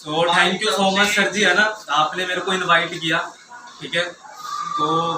तो thank you so much sir ji, है ना, आपने मेरे को इनवाइट किया। ठीक है, तो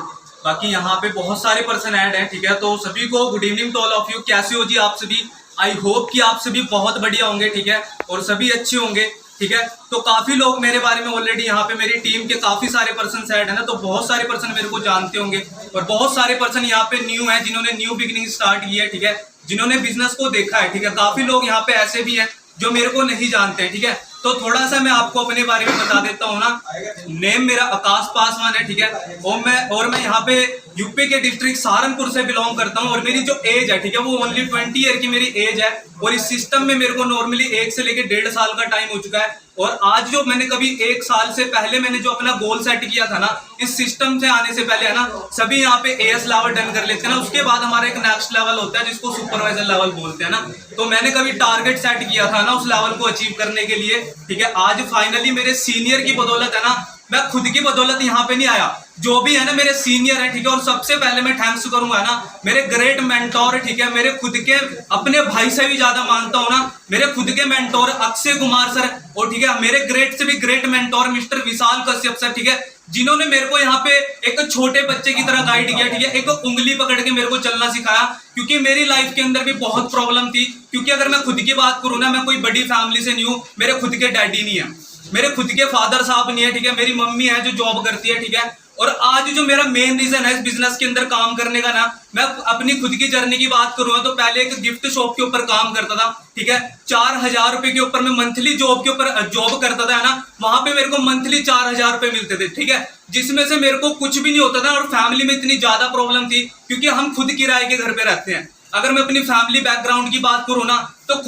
बाकी यहाँ पे बहुत सारे पर्सन ऐड हैं। ठीक है, तो सभी को good evening to all of you. कैसे हो जी आप सभी? आई होप कि आप सभी बहुत बढ़िया होंगे। ठीक है, और सभी अच्छे होंगे। ठीक है, तो काफी लोग मेरे बारे में ऑलरेडी यहाँ पे मेरी टीम के काफी सारे पर्सन ऐड है ना, तो बहुत सारे पर्सन मेरे को जानते होंगे और बहुत सारे पर्सन यहाँ पे न्यू है, जिन्होंने न्यू बिगिनिंग स्टार्ट की है। ठीक है, जिन्होंने बिजनेस को देखा है। ठीक है, काफी लोग यहाँ पे ऐसे भी हैं जो मेरे को नहीं जानते हैं। ठीक है, तो थोड़ा सा मैं आपको अपने बारे में बता देता हूँ ना। नेम मेरा आकाश पासवान है। ठीक है, और मैं यहाँ पे यूपी के डिस्ट्रिक्ट सहारनपुर से बिलोंग करता हूँ और मेरी जो एज है, ठीक है, वो ओनली 20 ईयर की मेरी एज है। और इस सिस्टम में मेरे को नॉर्मली 1 से लेकर 1.5 साल का टाइम हो चुका है। और आज जो मैंने कभी 1 साल से पहले मैंने जो अपना गोल सेट किया था ना, इस सिस्टम से आने से पहले, है ना, सभी यहाँ पे एएस लेवल डन कर लेते हैं ना, उसके बाद हमारा एक नेक्स्ट लेवल होता है जिसको सुपरवाइजर लेवल बोलते हैं ना। तो मैंने कभी टारगेट सेट किया था ना उस लेवल को अचीव करने के लिए। ठीक है, आज फाइनली मेरे सीनियर की बदौलत, है ना, मैं खुद की बदौलत यहाँ पे नहीं आया, जो भी है ना मेरे सीनियर है। ठीक है, और सबसे पहले मैं थैंक्स करूंगा ना मेरे ग्रेट मेंटोर। ठीक है, मेरे खुद के अपने भाई से भी ज्यादा मानता हूं ना, मेरे खुद के मेंटोर अक्षय कुमार सर। और ठीक है, मेरे ग्रेट से भी ग्रेट मेंटोर मिस्टर विशाल कश्यप सर। ठीक है, जिन्होंने मेरे को यहाँ पे एक छोटे बच्चे की तरह गाइड किया। ठीक है, एक उंगली पकड़ के मेरे को चलना सिखाया, क्योंकि मेरी लाइफ के अंदर भी बहुत प्रॉब्लम थी। क्योंकि अगर मैं खुद की बात करूँ ना, मैं कोई बड़ी फैमिली से नहीं हूँ, मेरे खुद के डैडी नहीं है, मेरे खुद के फादर साहब नहीं है। ठीक है, मेरी मम्मी है जो जॉब करती है। ठीक है, और आज जो मेरा मेन रीजन है इस बिजनेस के अंदर काम करने का ना, मैं अपनी खुद की जर्नी की बात करूंगा तो पहले एक गिफ्ट शॉप के ऊपर काम करता था। ठीक है, 4,000 रुपए के ऊपर मैं मंथली जॉब के ऊपर जॉब करता था, है ना। वहां पे मेरे को मंथली 4,000 रुपए मिलते थे। ठीक है, जिसमें से मेरे को कुछ भी नहीं होता था और फैमिली में इतनी ज्यादा प्रॉब्लम थी, क्योंकि हम खुद किराए के घर पे रहते हैं। अगर मैं अपनी फैमिली बैकग्राउंड की बात करूँ ना, तो हम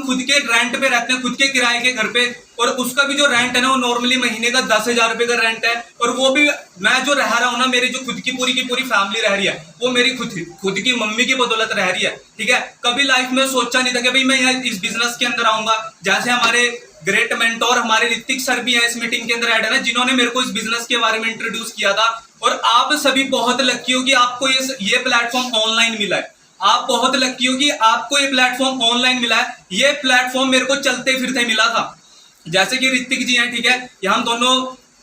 खुद के रेंट पे रहते हैं, खुद के किराए के घर पे। और उसका भी जो रेंट है ना, वो नॉर्मली महीने का 10,000 रुपए का रेंट है। और वो भी मैं जो रह रहा हूँ ना, मेरी जो खुद की पूरी फैमिली रह रही है, वो मेरी खुद की मम्मी की बदौलत रह रही है। ठीक है, कभी लाइफ में सोचा नहीं था कि भाई मैं यहाँ इस बिजनेस के अंदर आऊंगा। जैसे हमारे ग्रेट मेंटोर हमारे ऋतिक सर भी है इस मीटिंग के अंदर ऐड है ना, जिन्होंने मेरे को इस बिजनेस के बारे में इंट्रोड्यूस किया था। और आप सभी बहुत लकी हो कि आपको ये प्लेटफॉर्म ऑनलाइन मिला है। आप बहुत लकी हो कि आपको ये प्लेटफॉर्म ऑनलाइन मिला है। ये प्लेटफॉर्म मेरे को चलते फिरते मिला था। जैसे कि ऋतिक जी हैं, ठीक है, ये हम दोनों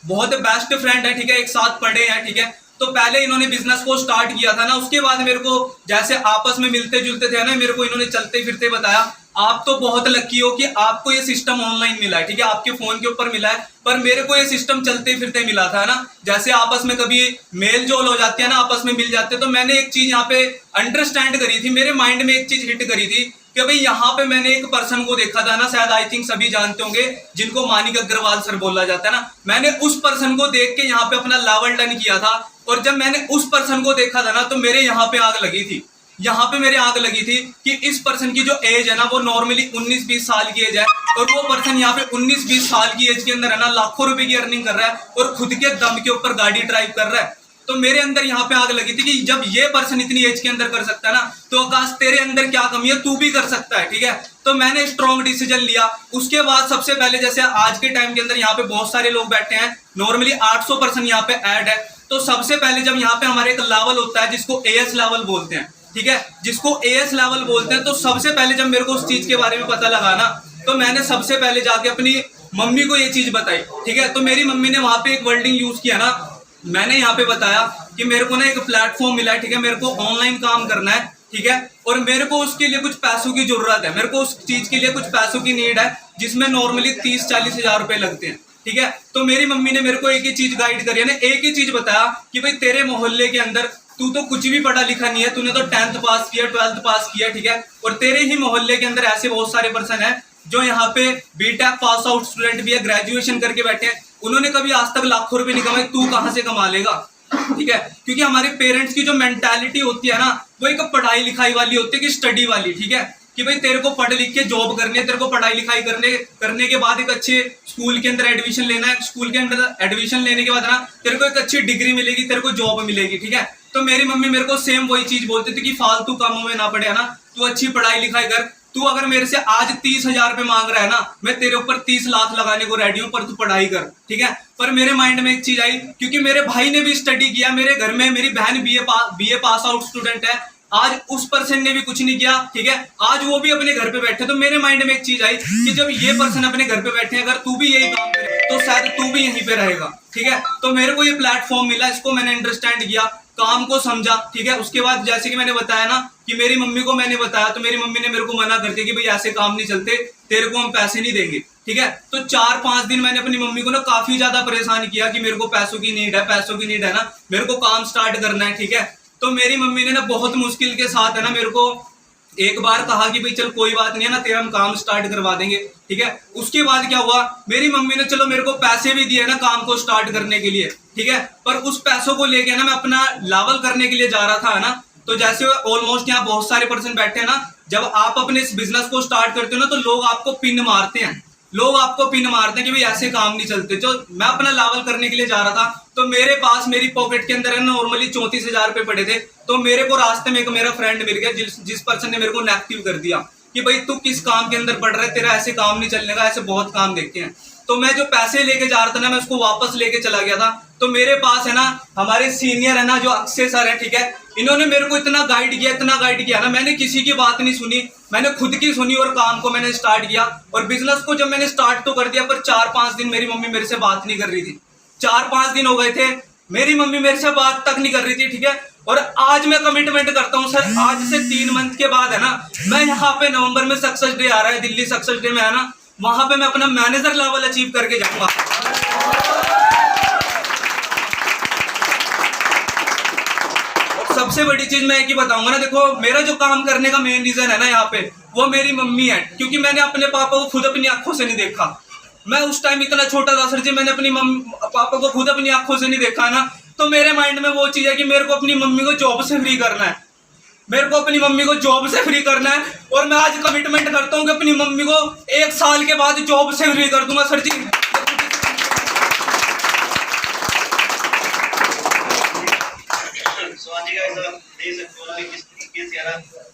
बहुत बेस्ट फ्रेंड है। ठीक है, एक साथ पढ़े हैं। ठीक है, तो पहले इन्होंने बिजनेस को स्टार्ट किया था ना, उसके बाद मेरे को जैसे आपस में मिलते जुलते थे ना, मेरे को इन्होंने चलते फिरते बताया। आप तो बहुत लकी हो कि आपको ये सिस्टम ऑनलाइन मिला है। ठीक है, आपके फोन के ऊपर मिला है, पर मेरे को ये सिस्टम चलते फिरते मिला था ना। जैसे आपस में कभी मेल जोल हो जाती है ना, आपस में मिल जाते, तो मैंने एक चीज यहाँ पे अंडरस्टैंड करी थी, मेरे माइंड में एक चीज हिट करी थी कि भाई यहाँ पे मैंने एक पर्सन को देखा था ना, शायद आई थिंक सभी जानते होंगे, जिनको मानिक अग्रवाल सर बोला जाता है ना। मैंने उस पर्सन को देख के यहाँ पे अपना लेवल डन किया था। और जब मैंने उस पर्सन को देखा था ना, तो मेरे यहाँ पे आग लगी थी। यहाँ पे मेरे आग लगी थी कि इस पर्सन की जो एज है ना, वो नॉर्मली 19-20 साल की एज है। और वो पर्सन यहाँ पे 19-20 साल की एज के अंदर है ना, लाखों रुपए की अर्निंग कर रहा है और खुद के दम के ऊपर गाड़ी ड्राइव कर रहा है। तो मेरे अंदर यहाँ पे आग लगी थी कि जब ये पर्सन इतनी एज के अंदर कर सकता है ना, तो आकाश तेरे अंदर क्या कमी है, तू भी कर सकता है। ठीक है, तो मैंने स्ट्रॉन्ग डिसीजन लिया। उसके बाद सबसे पहले, जैसे आज के टाइम के अंदर यहाँ पे बहुत सारे लोग बैठे हैं, नॉर्मली 800 पर्सन यहाँ पे ऐड है। तो सबसे पहले जब यहाँ पे हमारे एक लेवल होता है जिसको एएस लेवल बोलते हैं, ठीक है, जिसको एएस लेवल बोलते हैं, तो सबसे पहले जब मेरे को उस चीज के बारे में पता लगा ना, तो मैंने सबसे पहले जाके अपनी मम्मी को ये चीज बताई। ठीक है, तो मेरी मम्मी ने वहां पे एक वर्डिंग यूज किया ना, मैंने यहाँ पे बताया कि मेरे को ना एक प्लेटफॉर्म मिला है। ठीक है, मेरे को ऑनलाइन काम करना है। ठीक है, और मेरे को उसके लिए कुछ पैसों की जरूरत है, मेरे को उस चीज के लिए कुछ पैसों की नीड है, जिसमें नॉर्मली 30-40 हजार रुपए लगते हैं। ठीक है, तो मेरी मम्मी ने मेरे को एक ही चीज गाइड करी है, एक ही चीज बताया कि भाई तेरे मोहल्ले के अंदर तू तो कुछ भी पढ़ा लिखा नहीं है, तूने तो 10th पास किया, 12th पास किया। ठीक है, और तेरे ही मोहल्ले के अंदर ऐसे बहुत सारे पर्सन है जो यहाँ पे बीटेक पास आउट स्टूडेंट भी है, ग्रेजुएशन करके बैठे हैं, उन्होंने कभी आज तक लाखों रुपए नहीं कमाए, तू कहां से कमा लेगा। ठीक है, क्योंकि हमारे पेरेंट्स की जो मेंटालिटी होती है ना, वो एक पढ़ाई लिखाई वाली होती है कि स्टडी वाली। ठीक है, कि भाई तेरे को पढ़ लिख के जॉब करनी है, तेरे को पढ़ाई लिखाई करने के बाद एक अच्छे स्कूल के अंदर एडमिशन लेना है, स्कूल के अंदर एडमिशन लेने के बाद ना तेरे को एक अच्छी डिग्री मिलेगी, तेरे को जॉब मिलेगी। ठीक है, तो मेरी मम्मी मेरे को सेम वही चीज बोलती थी कि फालतू कामों में ना पड़े ना, तू अच्छी पढ़ाई लिखाई कर। तू अगर मेरे से आज 30,000 रुपए मांग रहा है ना, मैं तेरे ऊपर 30 लाख लगाने को रेडी हूं, पर तू पढ़ाई कर। ठीक है, पर मेरे माइंड में एक चीज आई, क्योंकि मेरे भाई ने भी स्टडी किया, मेरे घर में मेरी बहन बीए पास आउट स्टूडेंट है, आज उस पर्सन ने भी कुछ नहीं किया, ठीक है, आज वो भी अपने घर पे बैठे। तो मेरे माइंड में एक चीज आई कि जब ये पर्सन अपने घर पे बैठे, अगर तू भी यही काम करे तो शायद तू भी यहीं पे रहेगा, ठीक है। तो मेरे को ये प्लेटफॉर्म मिला, इसको मैंने अंडरस्टैंड किया, काम को समझा, ठीक है। उसके बाद जैसे कि मैंने बताया ना कि मेरी मम्मी को मैंने बताया, तो मेरी मम्मी ने मेरे को मना कर दिया कि भाई ऐसे काम नहीं चलते, तेरे को हम पैसे नहीं देंगे, ठीक है। तो 4-5 दिन मैंने अपनी मम्मी को ना काफी ज्यादा परेशान किया कि मेरे को पैसों की नीड है, पैसों की नीड है ना, मेरे को काम स्टार्ट करना है, ठीक है। तो मेरी मम्मी ने ना बहुत मुश्किल के साथ है ना मेरे को एक बार कहा कि भाई चल कोई बात नहीं है ना, तेरा हम काम स्टार्ट करवा देंगे, ठीक है। उसके बाद क्या हुआ, मेरी मम्मी ने चलो मेरे को पैसे भी दिए ना काम को स्टार्ट करने के लिए, ठीक है। पर उस पैसों को लेके ना मैं अपना लेवल करने के लिए जा रहा था ना, तो जैसे ऑलमोस्ट यहाँ बहुत सारे पर्सन बैठे हैं ना, जब आप अपने इस बिजनेस को स्टार्ट करते हो ना, तो लोग आपको पिन मारते हैं, लोग आपको पिन मारते हैं कि भाई ऐसे काम नहीं चलते। जो मैं अपना लेवल करने के लिए जा रहा था, तो मेरे पास मेरी पॉकेट के अंदर है ना नॉर्मली 34,000 रुपए पड़े थे। तो मेरे को रास्ते में एक मेरा फ्रेंड मिल गया जिस पर्सन ने मेरे को नेगेटिव कर दिया कि भाई तू किस काम के अंदर पड़ रहा है, तेरा ऐसे काम नहीं चलने का, ऐसे बहुत काम देखते हैं। तो मैं जो पैसे लेके जा रहा था ना, मैं उसको वापस लेके चला गया था। तो मेरे पास है ना हमारे सीनियर है ना जो अक्षय सर है, ठीक है, इन्होंने मेरे को इतना गाइड किया, इतना गाइड किया ना, मैंने किसी की बात नहीं सुनी, मैंने खुद की सुनी और काम को मैंने स्टार्ट किया। और बिजनेस को जब मैंने स्टार्ट तो कर दिया, पर 4-5 दिन मेरी मम्मी मेरे से बात नहीं कर रही थी। 4-5 दिन हो गए थे, मेरी मम्मी मेरे से बात तक नहीं कर रही थी, ठीक है। और आज मैं कमिटमेंट करता हूँ सर, आज से 3 मंथ के बाद है ना, मैं यहाँ पे नवंबर में सक्सेस डे आ रहा है, दिल्ली सक्सेस डे में है ना, वहां पे मैं अपना मैनेजर लेवल अचीव करके जाऊंगा। और सबसे बड़ी चीज मैं एक ही बताऊंगा ना, देखो मेरा जो काम करने का मेन रीजन है ना यहाँ पे, वो मेरी मम्मी है, क्योंकि मैंने अपने पापा को खुद अपनी आंखों से नहीं देखा। मैं उस टाइम इतना छोटा था सर जी, मैंने अपनी पापा को खुद अपनी आंखों से नहीं देखा ना, तो मेरे माइंड में वो चीज है कि मेरे को अपनी मम्मी को जॉब से फ्री करना है, मेरे को अपनी मम्मी को जॉब से फ्री करना है। और मैं आज कमिटमेंट करता हूँ कि अपनी मम्मी को 1 साल के बाद जॉब से फ्री कर दूंगा सर जी।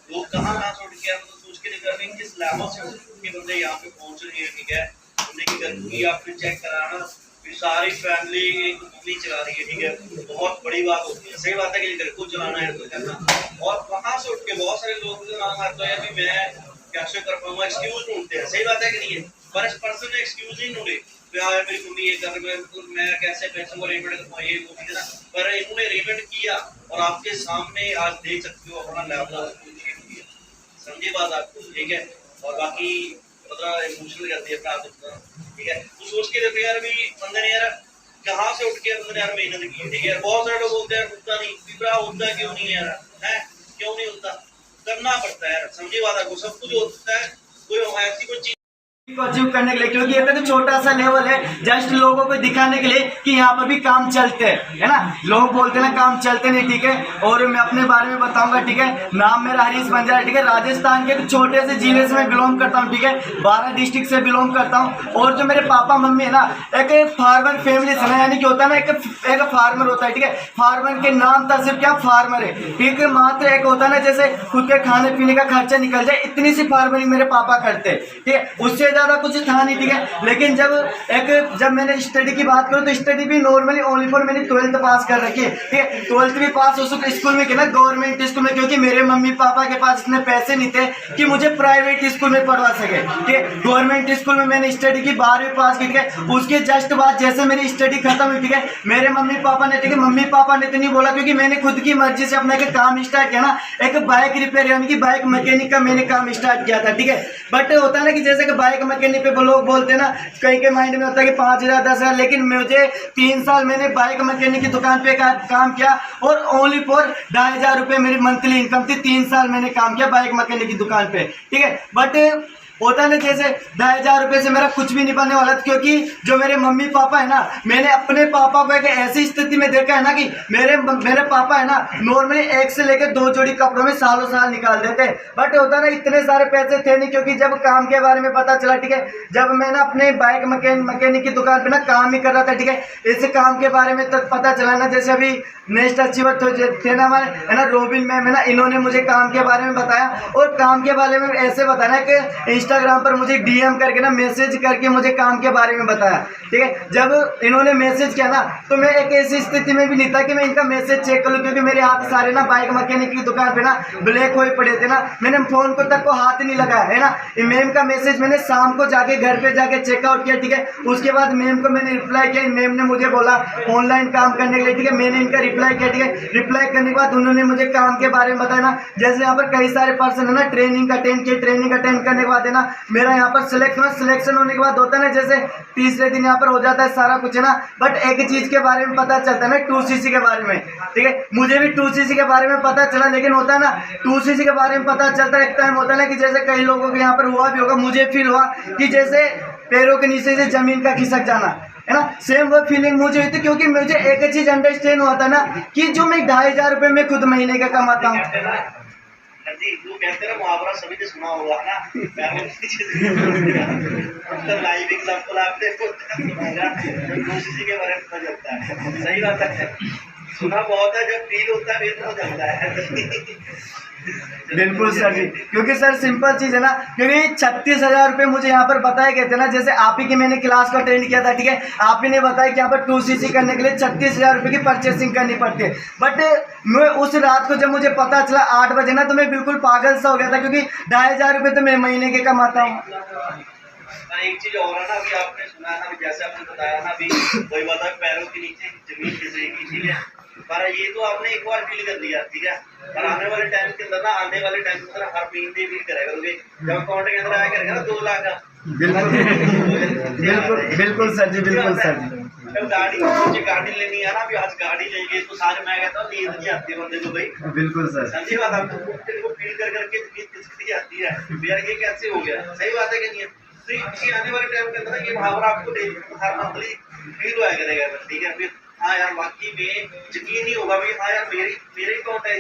लोग कहाँ ना छोड़ के सोच के निकल रहे हैं, किस लेवल से के बंदे यहाँ पे पहुंच रही है, ठीक है। हमने की गर्मी आपने चेक कराना, सारी फैमिली एक मम्मी चला रही है, ठीक है, बहुत बड़ी बात होती है। सही बात है कि घर को चलाना है तो करना, और वहां से उठ के बहुत सारे लोग नाम आता है कि मैं कैसे कर पाऊंगा, एक्सक्यूज ढूंढते हैं। सही बात है कि नहीं है, पर इस पर्सन ने एक्सक्यूज ही ढूंढे, मेरी मम्मी ये कर रही है, मैं कैसे पैसों को अरेंजमेंट कर पाऊंगा, ये वो चीज़ ना, पर इन्होंने अरेंजमेंट किया और आपके सामने आज देख सकते हो अपना लेवल, समझिए बात आपको, ठीक है। और बाकी मतलब इमोशनल करती है अपना, ठीक है। तो सोच के देखो यार, भी बंदे ने यार कहाँ से उठ के बंदे ने यार मेहनत की, ठीक है। बहुत सारे लोग बोलते हैं होता नहीं, पिपरा होता क्यों नहीं यार, है क्यों नहीं होता, करना पड़ता है यार, समझिए बात आपको, सब कुछ होता है, कोई ऐसी कोई चीज को अचीव करने के लिए, क्योंकि ये तो छोटा सा लेवल है जस्ट लोगों को दिखाने के लिए कि यहाँ पर भी काम चलते हैं, है ना। लोग बोलते हैं काम चलते नहीं, ठीक है। और मैं अपने बारे में बताऊंगा, ठीक है। नाम मेरा हरीश बंजारा, ठीक है। राजस्थान के एक छोटे से जिले से मैं बिलोंग करता हूँ, ठीक है। 12 डिस्ट्रिक्ट से बिलोंग करता हूँ। और जो मेरे पापा मम्मी है ना, एक फार्मर फैमिली से ना, यानी कि होता है ना एक फार्मर होता है, ठीक है। फार्मर के नाम था सिर्फ क्या, फार्मर है, ठीक है। मात्र एक होता है ना जैसे खुद के खाने पीने का खर्चा निकल जाए, इतनी सी फार्मरिंग मेरे पापा करते, ठीक है। उससे ज्यादा कुछ था नहीं, ठीक है। लेकिन जब मैंने स्टडी की बात करूं तो स्टडी भी नॉर्मली ओनली फॉर मैंने 12th पास कर रखी है, ठीक है। 12th भी पास उस स्कूल में किया ना, गवर्नमेंट स्कूल में, क्योंकि मेरे मम्मी पापा के पास इतने पैसे नहीं थे कि मुझे प्राइवेट स्कूल में पढ़वा सके, ठीक है। गवर्नमेंट स्कूल में मैंने स्टडी की 12वीं पास की, ठीक है। उसके जस्ट बाद जैसे मेरी स्टडी खत्म हुई, ठीक है, मेरे मम्मी पापा ने, ठीक है, मम्मी पापा ने तो नहीं बोला, क्योंकि मैंने खुद की मर्जी से अपना एक काम स्टार्ट किया ना, एक बाइक रिपेयर यानी कि बाइक मैकेनिक का मैंने काम स्टार्ट किया था, ठीक है। बट होता है ना कि जैसे कि बाइक मैकेनिक पे लोग बोलते हैं ना, कई के माइंड में होता है कि 5,000 10,000, लेकिन मुझे 3 साल मैंने बाइक मैकेनिक की दुकान पे काम किया और ओनली फॉर 2,500 रुपये मेरी मंथली इनकम थी। 3 साल मैंने काम किया बाइक मैकेनिक की दुकान पे, ठीक है। बट होता है ना जैसे 2,500 रुपये से मेरा कुछ भी नहीं बनने वाला था, क्योंकि जो मेरे मम्मी पापा है ना, मैंने अपने पापा को एक ऐसी स्थिति में देखा है ना कि मेरे पापा है ना नॉर्मली 1 से लेकर 2 जोड़ी कपड़ों में सालों साल निकाल देते। बट होता ना इतने सारे पैसे थे नहीं, क्योंकि जब काम के बारे में पता चला, ठीक है, जब मैं ना अपने बाइक मैकेनिक की दुकान पे ना काम ही कर रहा था, ठीक है, इस काम के बारे में तक पता चला ना, जैसे अभी नेक्स्ट अचीवर थे ना हमारे, है ना, रोबिन मैम है ना, इन्होंने मुझे काम के बारे में बताया। और काम के बारे में ऐसे बताया कि इंस्टाग्राम पर मुझे DM करके ना मैसेज करके मुझे काम के बारे में बताया, ठीक है। जब इन्होंने मैसेज किया ना तो मैं एक ऐसी स्थिति में भी नहीं था कि मैं इनका मैसेज चेक कर लूँ, क्योंकि मेरे हाथ सारे ना बाइक मैकेनिक की दुकान पे ना ब्लैक हुए पड़े थे ना, मैंने फ़ोन को तक को हाथ नहीं लगाया है ना। मैम का मैसेज मैंने शाम को जाके घर पे जाके चेकआउट किया, ठीक है। उसके बाद मैम को मैंने रिप्लाई किया, मैम ने मुझे बोला ऑनलाइन काम करने के लिए, ठीक है। मैंने इनका रिप्लाई किया, ठीक है। रिप्लाई करने के बाद उन्होंने मुझे काम के बारे में बताया ना, जैसे यहाँ पर कई सारे पर्सन है ना ट्रेनिंग अटेंड किए, ट्रेनिंग अटेंड करने के बाद है ना मेरा यहाँ पर सिलेक्शन होने के बाद होता है ना, जैसे तीसरे दिन यहाँ पर हो जाता है सारा कुछ है ना। बट एक चीज के बारे में पता चलता है ना 2cc के बारे में, ठीक है। मुझे भी 2cc के बारे में पता चला, लेकिन होता है ना 2cc के बारे में पता चलता है एक टाइम होता है ना कि जैसे कई लोगों के यहाँ पर हुआ भी होगा, मुझे फील हुआ कि जैसे पैरों के नीचे से जमीन का खिसक जाना है ना, सेम वो फीलिंग मुझे हुई थी। क्योंकि मुझे एक चीज अंडरस्टैंड हुआ था ना कि जो मैं 2500 रुपये में खुद महीने का कमाता हूँ। जी वो कहते हैं ना मुहावरा सभी ने सुना होगा ना, लाइव एग्जांपल आपने 2cc के बारे में पता चलता है। सही बात है, सुना बहुत है, जब फील होता है फिर पता चलता है। बिल्कुल सर जी, क्योंकि सर सिंपल चीज़ है ना, क्योंकि 36,000 रुपये मुझे यहाँ पर बताए गए थे ना, जैसे आप ही की मैंने क्लास को अटेंड किया था, ठीक है। आप ही ने बताया कि यहाँ पर 2cc करने के लिए 36,000 रुपये की परचेसिंग करनी पड़ती है। बट मैं उस रात को जब मुझे पता चला 8 बजे ना, तो मैं बिल्कुल पागल सा हो गया था, क्योंकि 2,500 रुपये तो मैं महीने के कमाता हूँ। एक चीज और है ना, अभी आपने सुना है ना, जैसे आपने बताया ना, अभी वही बात है, पैरों के नीचे जमीन खिसकेगी, ठीक है। पर ये तो आपने एक बार फील कर लिया, ठीक है। पर आने वाले टाइम के अंदर ना, आने वाले टाइम के अंदर हर महीने फील करेगा, क्योंकि जब अकाउंट के अंदर आया करेगा ना 2 लाख का। बिल्कुल सर जी, बिल्कुल सर जी। जब मुझे गाड़ी लेनी है ना, अभी आज गाड़ी लेंगे तो सारे मैं कहता हूँ नींद नहीं आती है बंदे को भाई। बिल्कुल सर, सही बात। आपको फील कर करके नींद किसकी आती है यार, ये कैसे हो गया। सही बात है कि नहीं है। तो ये आने वाले टाइम के अंदर ये मुहावरा आपको हर मंथली फील हुआ करेगा, ठीक है। फिर हाँ यार वाकई में यकीन नहीं होगा भाई, हाँ यार मेरे अकाउंट है,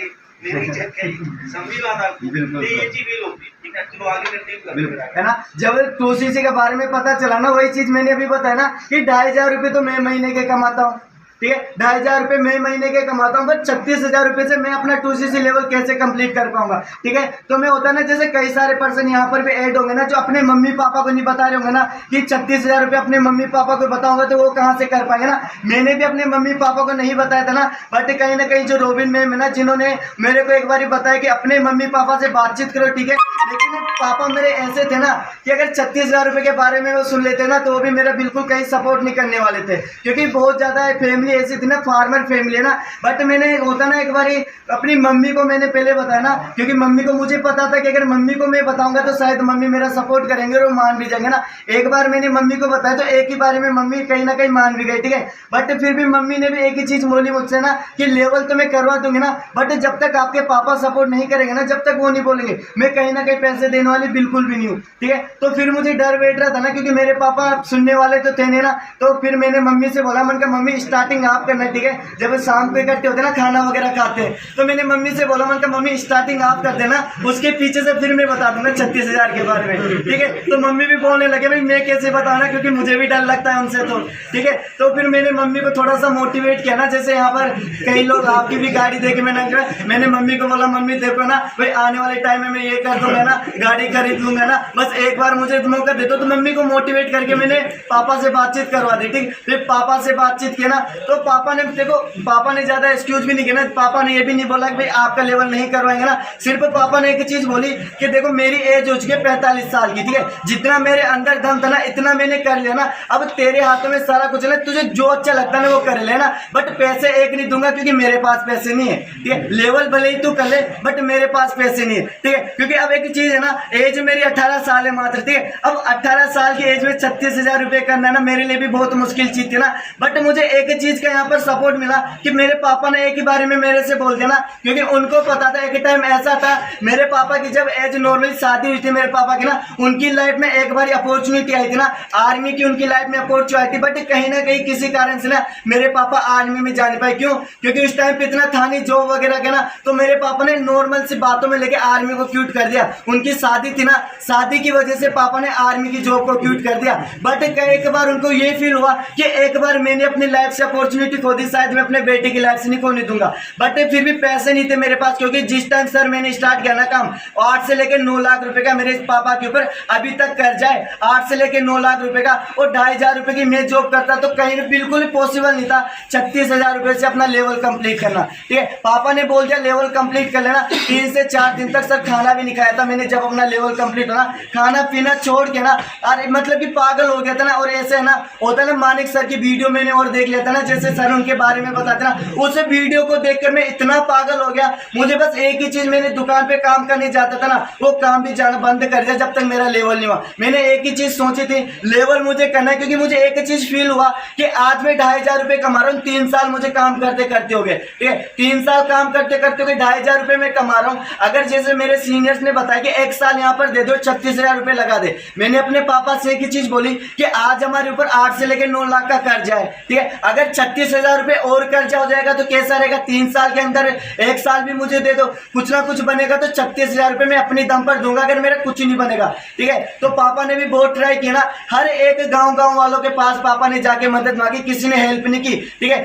मेरी चेक है, समझी बात आपको। ये चीज फील होती है, ठीक है। चलो आगे कंटिन्यू है ना। जब 2cc के बारे में पता चला ना, वही चीज मैंने अभी बताया ना कि 2,500 रुपये तो मैं महीने के कमाता हूँ, ठीक है। 2,500 रुपये मैं महीने के कमाता हूँ, बट 36,000 रुपये से मैं अपना 2cc लेवल कैसे कंप्लीट कर पाऊंगा, ठीक है। तो मैं होता है ना, जैसे कई सारे पर्सन यहाँ पर भी ऐड होंगे ना, जो अपने मम्मी पापा को नहीं बता रहे होंगे ना कि 36,000 रुपये अपने मम्मी पापा को बताऊंगा तो वो कहाँ से कर पाएंगे ना। मैंने भी अपने मम्मी पापा को नहीं बताया था ना, बट कहीं ना कहीं जो रोबिन मैम है ना, जिन्होंने मेरे को एक बार बताया कि अपने मम्मी पापा से बातचीत करो, ठीक है। लेकिन पापा मेरे ऐसे थे ना कि अगर 36,000 रुपये के बारे में वो सुन लेते ना, तो वो भी मेरा बिल्कुल कहीं सपोर्ट नहीं करने वाले थे, क्योंकि बहुत ज़्यादा फैमिली ऐसी थी ना, फार्मर फैमिली है ना। बट मैंने होता ना, एक बार अपनी मम्मी को मैंने पहले बताया ना, क्योंकि मम्मी को मुझे पता था कि अगर मम्मी को मैं बताऊंगा तो शायद मम्मी मेरा सपोर्ट करेंगे और वो मान भी जाएंगे ना। एक बार मैंने मम्मी को बताया तो एक ही बारे में मम्मी कहीं ना कहीं मान भी गई, ठीक है। बट फिर भी मम्मी ने भी एक ही चीज़ बोली मुझसे ना कि लेवल तो मैं करवा दूंगी ना, बट जब तक आपके पापा सपोर्ट नहीं करेंगे ना, जब तक वो नहीं बोलेंगे, मैं कहीं ना कहीं पैसे देने वाली बिल्कुल भी नहीं हूँ, ठीक है। तो फिर मुझे डर बैठ रहा था ना, क्योंकि मेरे पापा सुनने वाले तो थे नहीं ना। तो फिर मैंने मम्मी से बोला, मैंने कहा मम्मी स्टार्टिंग आप करना, ठीक है। जब शाम को इकट्ठे होते ना खाना वगैरह खाते हैं, तो मैंने मम्मी से बोला, मैंने कहा मम्मी स्टार्टिंग आप कर देना, उसके पीछे से फिर मैं बता दूंगा 36,000 के बारे में, ठीक है। तो मम्मी भी बोलने लगे भाई मैं कैसे बताना, क्योंकि मुझे भी डर लगता है उनसे, तो ठीक है। तो फिर मैंने मम्मी को थोड़ा सा मोटिवेट किया ना, जैसे यहाँ पर कई लोग आपकी भी गाड़ी देखे मैंने मम्मी को बोला, मम्मी देखो ना भाई आने वाले टाइम में मैं ये कर दूंगा ना, गाड़ी खरीद लूंगा ना, बस एक बार मुझे मौका दे दो। तो मम्मी को मोटिवेट करके मैंने पापा से बातचीत करवा दी, ठीक। फिर पापा से बातचीत किया ना, तो पापा ने देखो, पापा ने ज्यादा एक्सक्यूज भी नहीं किया ना, पापा ने ये भी नहीं बोला कि भाई आपका लेवल नहीं करवाएंगे ना। सिर्फ पापा ने एक चीज बोली कि देखो मेरी एज हो चुकी है 45 साल की, ठीक है। जितना मेरे अंदर दम था ना, इतना मैंने कर लिया ना, अब तेरे हाथों में सारा कुछ है, तुझे जो अच्छा लगता है ना वो कर लेना, बट पैसे एक नहीं दूंगा, क्योंकि मेरे पास पैसे नहीं है, ठीक है। लेवल भले ही तू कर ले, बट मेरे पास पैसे नहीं है, ठीक है। क्योंकि अब एक चीज है ना, एज मेरी 18 साल है मात्र, ठीक है। अब 18 साल की एज में 36,000 रुपये करना ना मेरे लिए भी बहुत मुश्किल चीज थी ना। बट मुझे एक चीज का यहाँ पर सपोर्ट मिला कि मेरे पापा ने एक ही बारे में मेरे से बोल दिया ना, क्योंकि उनको पता था एक टाइम ऐसा था मेरे पापा की, जब एज नॉर्मली शादी हुई थी मेरे पापा की ना, उनकी लाइफ में एक बार अपॉर्चुनिटी आई थी ना, आर्मी की उनकी लाइफ में अपॉर्चुनिटी आई थी। बट कहीं ना कहीं किसी कारण से ना मेरे पापा आर्मी में जा नहीं पाए। क्यों? क्योंकि उस टाइम पे इतना था नहीं जॉब वगैरह के ना, तो मेरे पापा ने नॉर्मल सी बातों में लेके आर्मी को क्यूट कर दिया। उनकी शादी थी ना, शादी की वजह से पापा ने आर्मी की जॉब को क्यूट कर दिया। बट एक बार उनको ये फील हुआ कि एक बार मैंने अपनी लाइफ से अपॉर्चुनिटी खो दी, शायद मैं अपने बेटे की लाइफ से नहीं खोने दूंगा। बट फिर भी पैसे नहीं थे मेरे पास, क्योंकि जिस टाइम सर मैंने स्टार्ट किया ना काम, 8 से लेकर 9 लाख रुपए का मेरे पापा के ऊपर अभी तक कर्जा है। 8 से लेकर 9 लाख रुपए का, और 2,500 रुपए की मैं जॉब करता तो कहीं बिल्कुल पॉसिबल नहीं था 36,000 रुपए से अपना लेवल कंप्लीट करना। ठीक है, पापा ने बोल दिया लेवल कंप्लीट कर लेना। 3 से 4 दिन तक सर खाना भी नहीं खाया था मैंने। जब अपना लेवल कंप्लीट होना, खाना पीना छोड़ के ना, अरे मतलब कि पागल हो गया था ना। और ऐसे है ना, होता है ना, मानिक सर की वीडियो मैंने और देख लिया था ना, जैसे सर उनके बारे में बताते ना, उस वीडियो को देखकर मैं इतना पागल हो गया। मुझे बस एक ही चीज, मैंने दुकान पे काम करने जाता था ना, वो काम भी जाना बंद कर दिया जब तक मेरा लेवल नहीं हुआ। मैंने एक ही चीज सोची थी, लेवल मुझे करना है, क्योंकि मुझे एक चीज फील हुआ कि आज मैं 2,500 रुपए कमा रहा हूँ। 3 साल मुझे काम करते करते हो गए। ठीक है, 3 साल काम करते करते हो गए, 2,500 रुपए मैं कमा रहा हूँ। अगर जैसे मेरे सीनियर्स ने बताया कि 1 साल यहाँ पर दे दो, 36,000 रुपए लगा दे, मैंने अपने पापा से एक ही चीज बोली कि आज हमारे ऊपर 8 से लेकर 9 लाख का कर्जा है। ठीक है, अगर 36,000 रुपए और कर्जा हो जाएगा तो कैसा रहेगा? 3 साल के अंदर 1 साल भी मुझे दे दो, कुछ ना कुछ बनेगा तो 36,000 रुपए मैं अपनी दम पर दूंगा, अगर मेरा कुछ नहीं बनेगा। ठीक है, तो पापा ने भी बहुत ट्राई किया ना, हर एक गांव वालों के पास पापा ने जाके मदद मांगी, किसी ने हेल्प नहीं की। ठीक है,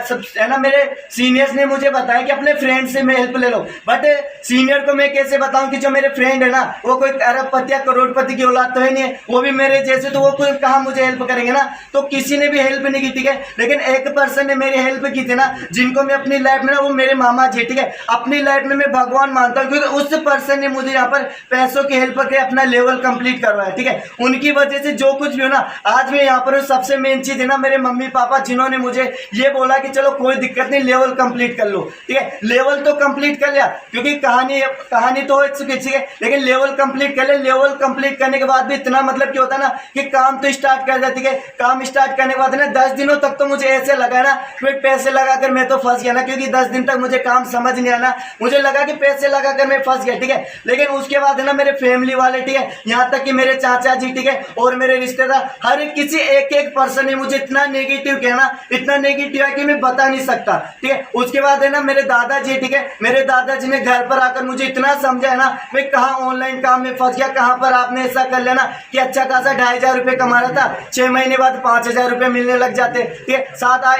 सब है ना, मेरे सीनियर्स ने मुझे बताया कि अपने फ्रेंड से मैं हेल्प ले लो। बट सीनियर को मैं कैसे बताऊं कि जो मेरे फ्रेंड है ना, वो कोई अरबपति या करोड़पति की औलाद तो है नहीं है, वो भी मेरे जैसे, तो वो कोई कहाँ मुझे हेल्प करेंगे ना। तो किसी ने भी हेल्प नहीं की। ठीक है, लेकिन एक पर्सन ने मेरी हेल्प की थी ना, जिनको मैं अपनी लाइफ में ना, वो मेरे मामा जी। ठीक है, अपनी लाइफ में मैं भगवान मानता हूँ, क्योंकि उस पर्सन ने मुझे यहाँ पर पैसों की हेल्प करके अपना लेवल कंप्लीट करवाया। ठीक है, उनकी वजह से जो कुछ भी हो ना, आज मैं यहाँ पर। सबसे मेन चीज है ना, मेरे मम्मी पापा, जिन्होंने मुझे ये बोला कि चलो कोई दिक्कत नहीं, लेवल कंप्लीट कर लो। ठीक है, लेवल तो कंप्लीट कर लिया, क्योंकि कहानी तो हो चुकी है, लेकिन लेवल कंप्लीट कर लिया। लेवल कंप्लीट करने के बाद भी इतना मतलब क्या होता है ना, कि काम तो स्टार्ट कर जाती है। काम स्टार्ट करने के बाद ना 10 दिनों तक तो मुझे ऐसे लगा ना, फिर पैसे लगाकर मैं तो फंस गया ना, क्योंकि 10 दिन तक मुझे काम समझ नहीं आया ना, मुझे लगा कि पैसे लगाकर मैं फंस गया। ठीक है, लेकिन उसके बाद है ना, मेरे फैमिली वाले, ठीक है, यहाँ तक कि मेरे चाचा जी, ठीक है, और मेरे रिश्तेदार, हर किसी एक पर्सन ने मुझे इतना नेगेटिव किया ना, इतना नेगेटिव है कि मैं बता नहीं सकता। ठीक है, उसके बाद है ना, मेरे दादाजी, ठीक है, मेरे दादाजी ने घर पर आकर मुझे इतना समझाया ना, मैं कहाँ ऑनलाइन काम में फंस गया, कहाँ पर आपने ऐसा कर लेना कि अच्छा खासा 2,500 रुपए कमा रहा था, 6 महीने बाद 5,000 रुपए मिलने लग जाते। ठीक है,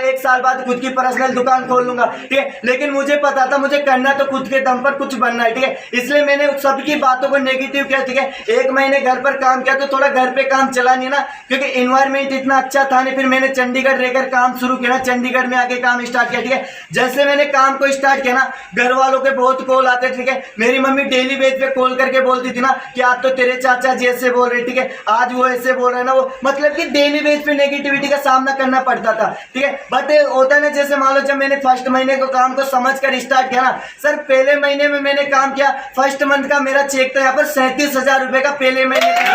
1 साल बाद खुद की पर्सनल दुकान खोल लूंगा। ठीक है, लेकिन मुझे पता था मुझे करना तो खुद के दम पर कुछ बनना है। ठीक है, इसलिए मैंने सबकी बातों को नेगेटिव किया। ठीक है, 1 महीने घर पर काम किया तो थोड़ा घर पे काम चला नहीं ना, क्योंकि इन्वायरमेंट इतना अच्छा था नहीं। फिर मैंने चंडीगढ़ रहकर काम शुरू किया ना, चंडीगढ़ में आके काम स्टार्ट किया। ठीक है, जैसे मैंने काम को स्टार्ट किया ना, घर वालों के बहुत कॉल आते। ठीक है, मेरी मम्मी डेली बेस पे कॉल करके बोलती थी ना कि आज तो तेरे चाचा जी ऐसे बोल रहे, ठीक है, आज वो ऐसे बोल रहे ना, वो मतलब कि डेली बेस पे नेगेटिविटी का सामना करना पड़ता था। ठीक है, बट होता है ना, जैसे मान लो जब मैंने फर्स्ट महीने को काम को समझ कर स्टार्ट किया ना, सर पहले महीने में मैंने काम किया, फर्स्ट मंथ का मेरा चेक था यहाँ पर 37,000 रुपए का पहले महीने का।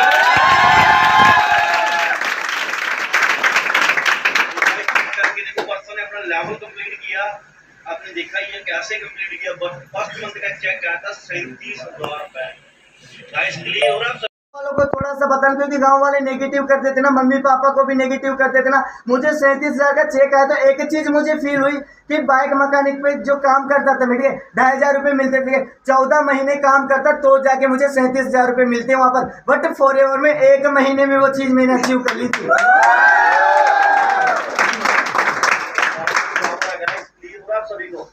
लेवल कंप्लीट किया, आपने देखा ये कैसे कंप्लीट किया, बट फर्स्ट मंथ का चेक क्या था 37,000 रुपए। गाइस क्लियर हो रहा है वालों को थोड़ा सा बताना, क्योंकि गांव वाले नेगेटिव करते थे ना, मम्मी पापा को भी नेगेटिव करते थे ना। मुझे 37,000 का चेक आया तो एक चीज मुझे फील हुई कि बाइक मैकेनिक पे जो काम करता था मेरे 2,500 रुपए मिलते थे, 14 महीने काम करता तो जाके मुझे 37,000 रुपए मिलते वहां पर। बट फॉरएवर में 1 महीने में वो चीज मैंने अचीव कर ली थी। सभी को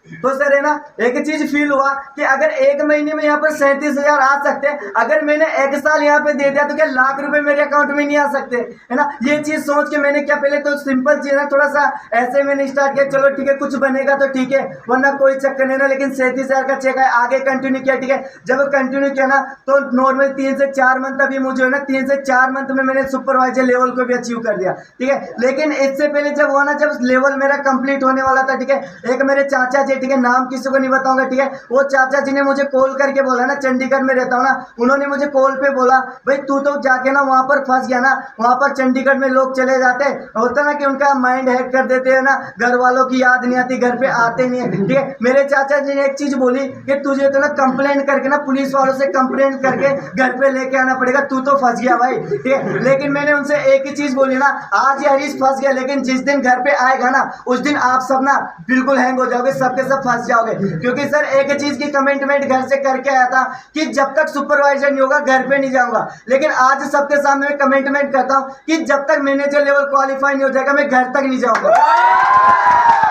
तो सर है ना, एक चीज फील हुआ कि अगर 1 महीने में यहाँ पर 37,000 आ सकते, अगर मैंने 1 साल यहाँ पे दे दिया तो क्या लाख रुपए मेरे अकाउंट में नहीं आ सकते, है ना। ये चीज सोच के मैंने क्या, पहले तो सिंपल चीज ना, थोड़ा सा ऐसे मैंने स्टार्ट किया, चलो ठीक है कुछ बनेगा तो ठीक है, वरना कोई चक्कर नहीं ना। लेकिन 37,000 का चेक है, आगे कंटिन्यू किया। ठीक है, जब कंटिन्यू किया ना तो नॉर्मल 3 से 4 मंथ अभी मुझे है ना, 3 से 4 मंथ में मैंने सुपरवाइजर लेवल को भी अचीव कर दिया। ठीक है, लेकिन इससे पहले जब हुआ ना, जब लेवल मेरा कंप्लीट होने वाला था, ठीक है, एक मेरे चाचा जी, ठीक है, नाम किसी को नहीं बताऊंगा, ठीक है, वो चाचा जी ने मुझे कॉल करके बोला ना, चंडीगढ़ में रहता हूँ ना, उन्होंने मुझे कॉल पे बोला, भाई तू तो जाके ना वहां पर फंस गया ना, वहां पर चंडीगढ़ में लोग चले जाते, होता ना कि उनका माइंड हैक कर देते हैं ना, घर वालों की याद नहीं आती, घर पे आते नहीं है। ठीक है, मेरे चाचा जी ने एक चीज बोली कि तुझे तो ना कंप्लेंट करके ना, पुलिस वालों से कंप्लेंट करके घर पे लेके आना पड़ेगा, तू तो फंस गया भाई। ठीक है, लेकिन मैंने उनसे एक ही चीज बोली ना, आज ये हरीश फंस गया, लेकिन जिस दिन घर पे आएगा ना, उस दिन आप सब ना बिल्कुल हैंग हो जाओगे, सबके सब फंस जाओगे। क्योंकि सर एक चीज की कमिटमेंट घर से करके आया था कि जब तक सुपरवाइजर नहीं होगा घर पे नहीं जाऊंगा, लेकिन आज सबके सामने मैं कमिटमेंट करता हूं कि जब तक मैनेजर लेवल क्वालिफाई नहीं हो जाएगा मैं घर तक नहीं जाऊंगा।